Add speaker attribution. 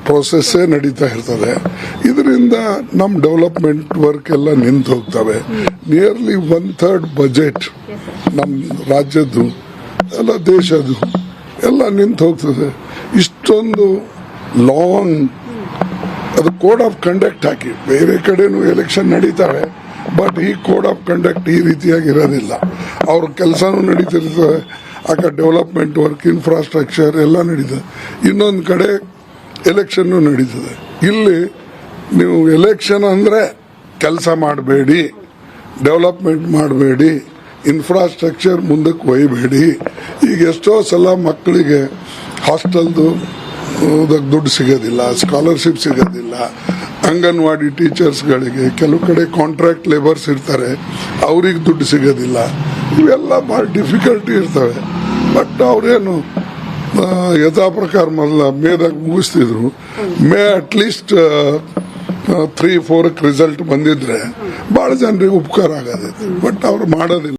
Speaker 1: ಪ್ರೋಸೆಸ್ಸೇ ನಡೀತಾ ಇರ್ತದೆ. ಇದರಿಂದ ನಮ್ಮ ಡೆವಲಪ್ಮೆಂಟ್ ವರ್ಕ್ ಎಲ್ಲ ನಿಂತು ಹೋಗ್ತವೆ. ನಿಯರ್ಲಿ 1/3 ಬಜೆಟ್ ನಮ್ಮ ರಾಜ್ಯದ್ದು ಎಲ್ಲ ದೇಶದ್ದು ಎಲ್ಲ ನಿಂತು ಹೋಗ್ತದೆ. ಇಷ್ಟೊಂದು ಲಾಂಗ್ ಅದು ಕೋಡ್ ಆಫ್ ಕಂಡಕ್ಟ್ ಹಾಕಿ, ಬೇರೆ ಕಡೆನೂ ಎಲೆಕ್ಷನ್ ನಡೀತಾವೆ, ಬಟ್ ಈ ಕೋಡ್ ಆಫ್ ಕಂಡಕ್ಟ್ ಈ ರೀತಿಯಾಗಿ ಇರೋದಿಲ್ಲ. ಅವ್ರ ಕೆಲಸನೂ ನಡೀತಿರ್ತದೆ, ಆ ಕಡೆ ಡೆವಲಪ್ಮೆಂಟ್ ವರ್ಕ್, ಇನ್ಫ್ರಾಸ್ಟ್ರಕ್ಚರ್ ಎಲ್ಲ ನಡೀತದೆ. ಇನ್ನೊಂದು ಕಡೆ ಎಲೆಕ್ಷನ್ನು ನಡೀತದೆ. ಇಲ್ಲಿ ನೀವು ಎಲೆಕ್ಷನ್ ಅಂದರೆ ಕೆಲಸ ಮಾಡಬೇಡಿ, ಡೆವಲಪ್ಮೆಂಟ್ ಮಾಡಬೇಡಿ, ಇನ್ಫ್ರಾಸ್ಟ್ರಕ್ಚರ್ ಮುಂದಕ್ಕೆ ಒಯ್ಯಬೇಡಿ. ಈಗ ಎಷ್ಟೋ ಸಲ ಮಕ್ಕಳಿಗೆ ಹಾಸ್ಟೆಲ್ದು ದುಡ್ಡು ಸಿಗೋದಿಲ್ಲ, ಸ್ಕಾಲರ್ಶಿಪ್ ಸಿಗೋದಿಲ್ಲ, ಅಂಗನವಾಡಿ ಟೀಚರ್ಸ್ಗಳಿಗೆ ಕೆಲವು ಕಡೆ ಕಾಂಟ್ರಾಕ್ಟ್ ಲೇಬರ್ಸ್ ಇರ್ತಾರೆ, ಅವ್ರಿಗೆ ದುಡ್ಡು ಸಿಗೋದಿಲ್ಲ. ಇವೆಲ್ಲ ಭಾಳ ಡಿಫಿಕಲ್ಟಿ ಇರ್ತವೆ. ಬಟ್ ಅವರೇನು ಯಥಾ ಪ್ರಕಾರ ಮೊದಲ ಮೇದಾಗ ಮುಗಿಸ್ತಿದ್ರು. ಮೇ ಅಟ್ಲೀಸ್ಟ್ 3-4 ರಿಸಲ್ಟ್ ಬಂದಿದ್ರೆ ಭಾಳ ಜನರಿಗೆ ಉಪಕಾರ ಆಗೋದೈತೆ. ಬಟ್ ಅವ್ರು ಮಾಡೋದಿಲ್ಲ.